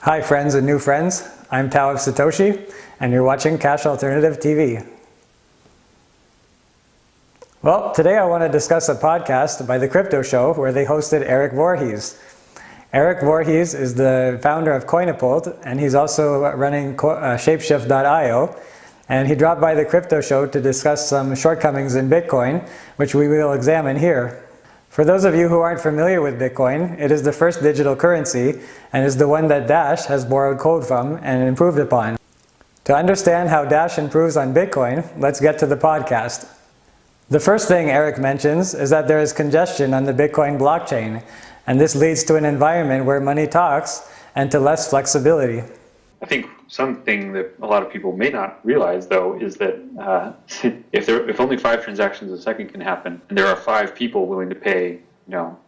Hi friends and new friends, I'm Tao of Satoshi, and you're watching Cash Alternative TV. Well, today I want to discuss a podcast by The Crypto Show where they hosted Erik Voorhees. Erik Voorhees is the founder of Coinapult, and he's also running ShapeShift.io, and he dropped by The Crypto Show to discuss some shortcomings in Bitcoin, which we will examine here. For those of you who aren't familiar with Bitcoin, it is the first digital currency and is the one that Dash has borrowed code from and improved upon. To understand how Dash improves on Bitcoin, let's get to the podcast. The first thing Erik mentions is that there is congestion on the Bitcoin blockchain, and this leads to an environment where money talks and to less flexibility. I think something that a lot of people may not realize, though, is that if only 5 transactions a second can happen, and there are 5 people willing to pay,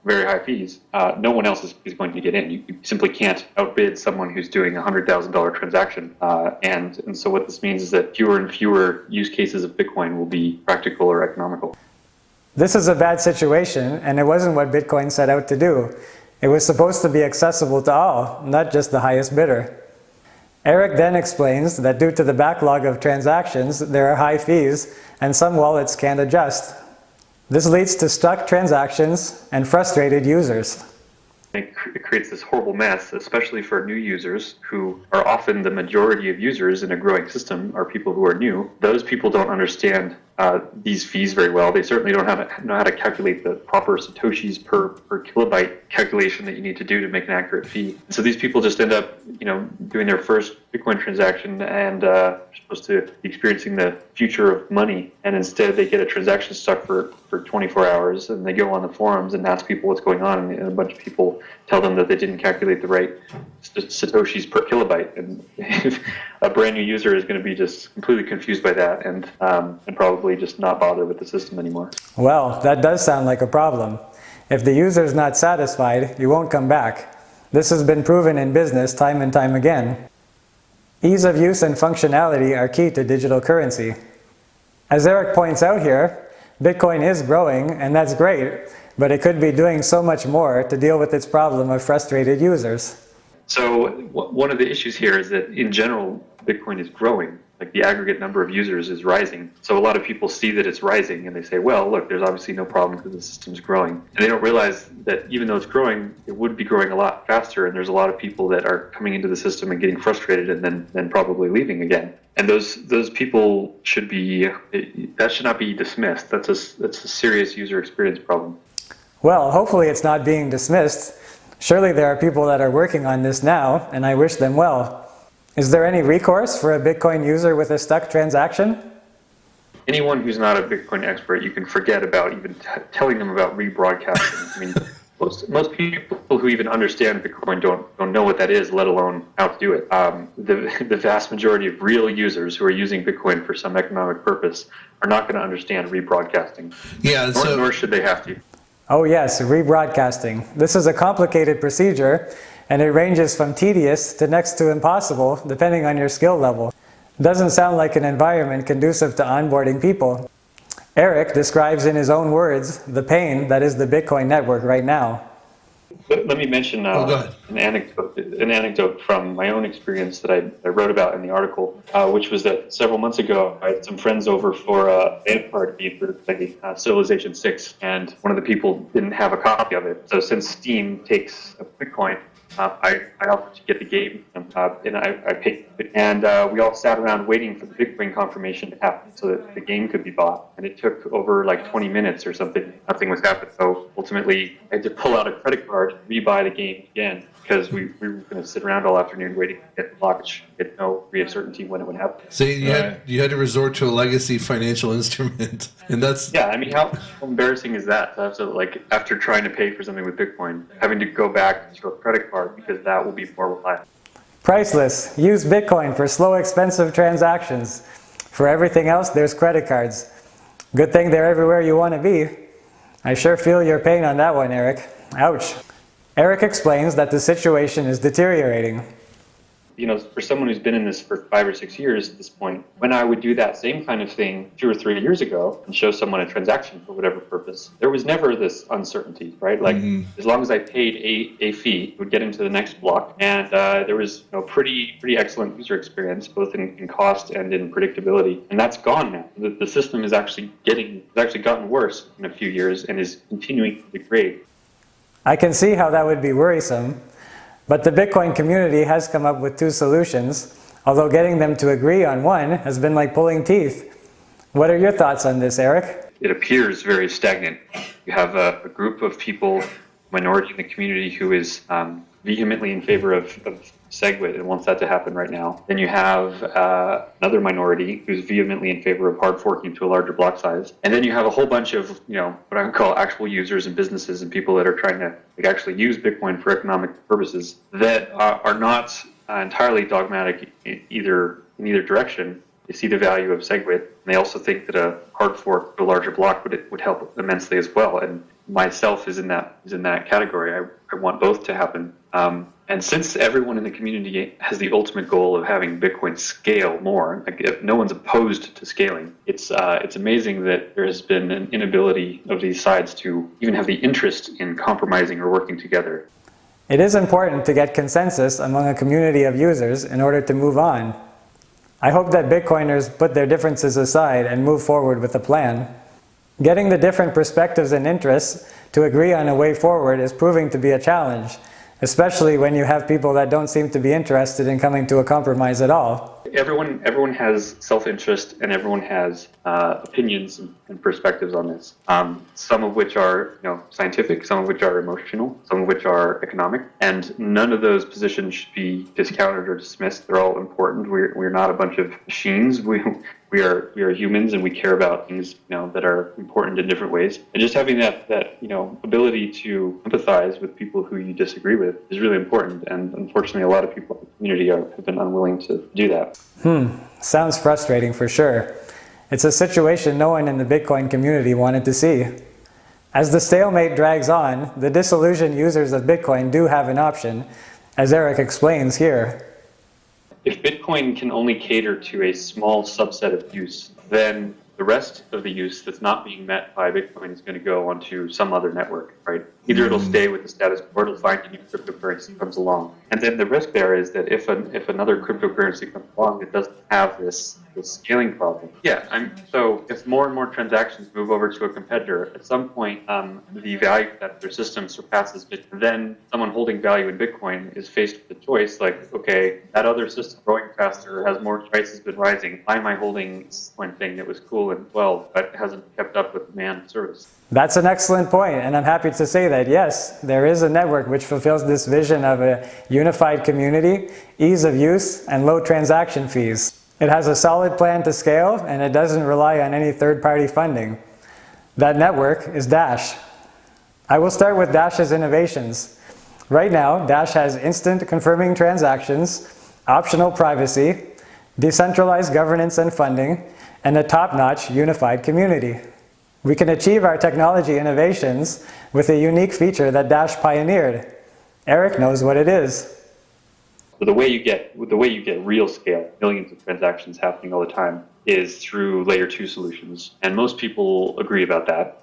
very high fees, no one else is going to get in. You simply can't outbid someone who's doing a $100,000 transaction. And so what this means is that fewer and fewer use cases of Bitcoin will be practical or economical. This is a bad situation, and it wasn't what Bitcoin set out to do. It was supposed to be accessible to all, not just the highest bidder. Erik then explains that due to the backlog of transactions, there are high fees, and some wallets can't adjust. This leads to stuck transactions and frustrated users. It creates this horrible mess, especially for new users, who are often the majority of users in a growing system are people who are new. Those people don't understand these fees very well. They certainly don't know how to calculate the proper Satoshis per kilobyte calculation that you need to do to make an accurate fee. So these people just end up, doing their first Bitcoin transaction and are supposed to be experiencing the future of money. And instead they get a transaction stuck for 24 hours, and they go on the forums and ask people what's going on, and a bunch of people tell them that they didn't calculate the right Satoshis per kilobyte. And a brand new user is going to be just completely confused by that and probably just not bother with the system anymore. Well, that does sound like a problem. If the user is not satisfied, you won't come back. This has been proven in business time and time again. Ease of use and functionality are key to digital currency. As Erik points out here, Bitcoin is growing, and that's great, but it could be doing so much more to deal with its problem of frustrated users. So one of the issues here is that in general, Bitcoin is growing. Like the aggregate number of users is rising. So a lot of people see that it's rising and they say, well, look, there's obviously no problem because the system's growing. And they don't realize that even though it's growing, it would be growing a lot faster. And there's a lot of people that are coming into the system and getting frustrated and then probably leaving again. And those people that should not be dismissed. That's a serious user experience problem. Well, hopefully it's not being dismissed. Surely there are people that are working on this now, and I wish them well. Is there any recourse for a Bitcoin user with a stuck transaction? Anyone who's not a Bitcoin expert, you can forget about even telling them about rebroadcasting. I mean, most people who even understand Bitcoin don't know what that is, let alone how to do it. The vast majority of real users who are using Bitcoin for some economic purpose are not going to understand rebroadcasting. Yeah, nor should they have to. Oh yes, rebroadcasting. This is a complicated procedure, and it ranges from tedious to next to impossible, depending on your skill level. Doesn't sound like an environment conducive to onboarding people. Erik describes in his own words the pain that is the Bitcoin network right now. Let me mention an anecdote from my own experience that I wrote about in the article, which was that several months ago I had some friends over for a band party for Civilization 6, and one of the people didn't have a copy of it. So since Steam takes a Bitcoin, I offered to get the game, and I paid it. And we all sat around waiting for the Bitcoin confirmation to happen so that the game could be bought. And it took over like 20 minutes or something. Nothing was happening. So ultimately, I had to pull out a credit card, rebuy the game again, because we were going to sit around all afternoon waiting to get the launch. We had no degree of certainty when it would happen. So you had to resort to a legacy financial instrument, and that's... Yeah, I mean, how embarrassing is that? To have to, after trying to pay for something with Bitcoin, having to go back to a credit card because that will be more reliable. Priceless. Use Bitcoin for slow, expensive transactions. For everything else, there's credit cards. Good thing they're everywhere you want to be. I sure feel your pain on that one, Erik. Ouch. Erik explains that the situation is deteriorating. for someone who's been in this for 5 or 6 years at this point, when I would do that same kind of thing 2 or 3 years ago and show someone a transaction for whatever purpose, there was never this uncertainty, right? Like as long as I paid a fee, it would get into the next block, and there was pretty excellent user experience, both in cost and in predictability, and that's gone now. The system is actually gotten worse in a few years and is continuing to degrade. I can see how that would be worrisome, but the Bitcoin community has come up with two solutions, although getting them to agree on one has been like pulling teeth. What are your thoughts on this, Erik? It appears very stagnant. You have a group of people, minority in the community, who is vehemently in favor of SegWit and wants that to happen right now. Then you have another minority who's vehemently in favor of hard forking to a larger block size. And then you have a whole bunch of, what I would call actual users and businesses and people that are trying to actually use Bitcoin for economic purposes that are not entirely dogmatic in either direction. They see the value of SegWit, and they also think that a hard fork to a larger block would help immensely as well. And myself is in that category. I want both to happen. And since everyone in the community has the ultimate goal of having Bitcoin scale more, like no one's opposed to scaling, it's amazing that there has been an inability of these sides to even have the interest in compromising or working together. It is important to get consensus among a community of users in order to move on. I hope that Bitcoiners put their differences aside and move forward with a plan. Getting the different perspectives and interests to agree on a way forward is proving to be a challenge, especially when you have people that don't seem to be interested in coming to a compromise at all. Everyone has self-interest, and everyone has opinions and perspectives on this. Some of which are scientific, some of which are emotional, some of which are economic, and none of those positions should be discounted or dismissed. They're all important. We're not a bunch of machines. We are humans, and we care about things that are important in different ways. And just having that ability to empathize with people who you disagree with is really important. And unfortunately, a lot of people in the community have been unwilling to do that. Sounds frustrating for sure. It's a situation no one in the Bitcoin community wanted to see. As the stalemate drags on, the disillusioned users of Bitcoin do have an option, as Erik explains here. If Bitcoin can only cater to a small subset of use, then the rest of the use that's not being met by Bitcoin is going to go onto some other network, right? Either it'll stay with the status quo, or it'll find a new cryptocurrency comes along. And then the risk there is that if another cryptocurrency comes along, it doesn't have this scaling problem. So if more and more transactions move over to a competitor, at some point the value that their system surpasses Bitcoin. Then someone holding value in Bitcoin is faced with the choice, like, okay, that other system growing faster, has more prices been rising. Why am I holding this one thing that was cool in 12 but hasn't kept up with demand and service? That's an excellent point, and I'm happy to say that yes, there is a network which fulfills this vision of a unified community, ease of use, and low transaction fees. It has a solid plan to scale, and it doesn't rely on any third-party funding. That network is Dash. I will start with Dash's innovations. Right now, Dash has instant confirming transactions, optional privacy, decentralized governance and funding, and a top-notch unified community. We can achieve our technology innovations with a unique feature that Dash pioneered. Erik knows what it is. So the way you get real scale, millions of transactions happening all the time, is through layer 2 solutions. And most people agree about that,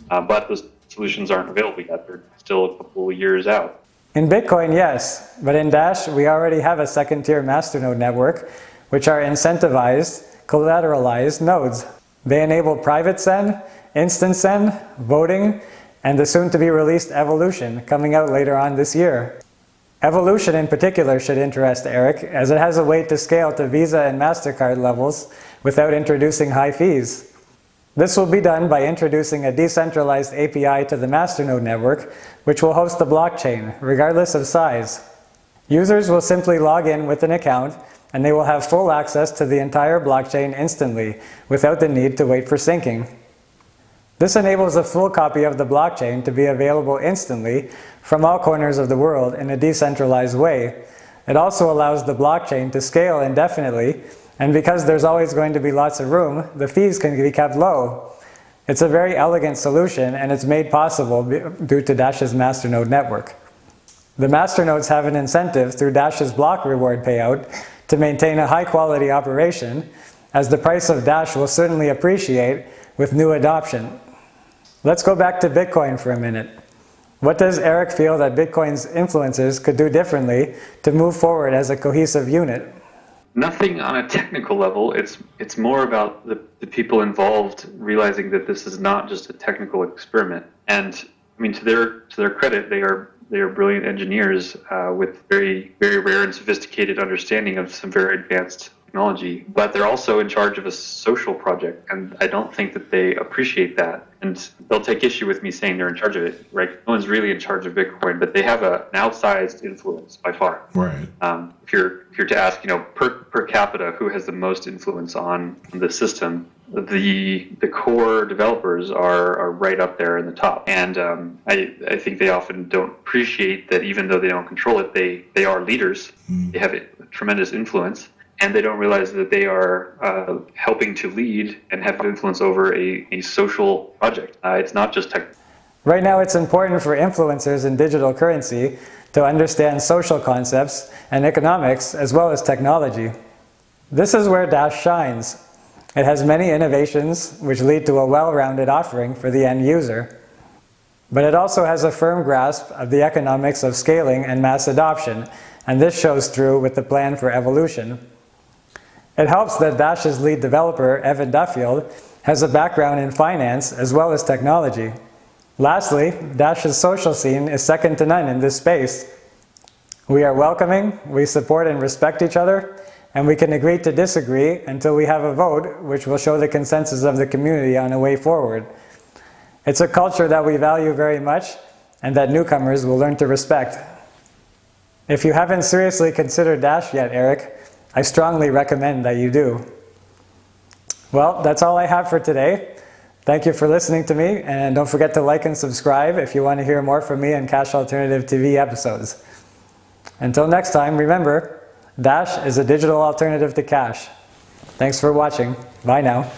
but those solutions aren't available yet. They're still a couple of years out. In Bitcoin, yes, but in Dash, we already have a second-tier masternode network, which are incentivized, collateralized nodes. They enable private send, instant send, voting, and the soon-to-be-released Evolution coming out later on this year. Evolution in particular should interest Erik, as it has a way to scale to Visa and MasterCard levels without introducing high fees. This will be done by introducing a decentralized API to the masternode network, which will host the blockchain, regardless of size. Users will simply log in with an account, and they will have full access to the entire blockchain instantly, without the need to wait for syncing. This enables a full copy of the blockchain to be available instantly from all corners of the world in a decentralized way. It also allows the blockchain to scale indefinitely, and because there's always going to be lots of room, the fees can be kept low. It's a very elegant solution, and it's made possible due to Dash's masternode network. The masternodes have an incentive through Dash's block reward payout to maintain a high-quality operation, as the price of Dash will certainly appreciate with new adoption. Let's go back to Bitcoin for a minute. What does Erik feel that Bitcoin's influencers could do differently to move forward as a cohesive unit? Nothing on a technical level. It's more about the people involved realizing that this is not just a technical experiment. And I mean, to their credit, they are brilliant engineers with very, very rare and sophisticated understanding of some very advanced technology. But they're also in charge of a social project, and I don't think that they appreciate that. And they'll take issue with me saying they're in charge of it, right? No one's really in charge of Bitcoin, but they have an outsized influence by far. Right. If you're to ask, per capita, who has the most influence on the system, the core developers are right up there in the top. And I think they often don't appreciate that even though they don't control it, they are leaders. They have a tremendous influence. And they don't realize that they are helping to lead and have influence over a social project. It's not just tech. Right now, it's important for influencers in digital currency to understand social concepts and economics as well as technology. This is where Dash shines. It has many innovations which lead to a well-rounded offering for the end user. But it also has a firm grasp of the economics of scaling and mass adoption, and this shows through with the plan for evolution. It helps that Dash's lead developer, Evan Duffield, has a background in finance as well as technology. Lastly, Dash's social scene is second to none in this space. We are welcoming, we support and respect each other, and we can agree to disagree until we have a vote which will show the consensus of the community on a way forward. It's a culture that we value very much and that newcomers will learn to respect. If you haven't seriously considered Dash yet, Erik, I strongly recommend that you do. Well, that's all I have for today. Thank you for listening to me, and don't forget to like and subscribe if you want to hear more from me in Cash Alternative TV episodes. Until next time, remember, Dash is a digital alternative to cash. Thanks for watching. Bye now.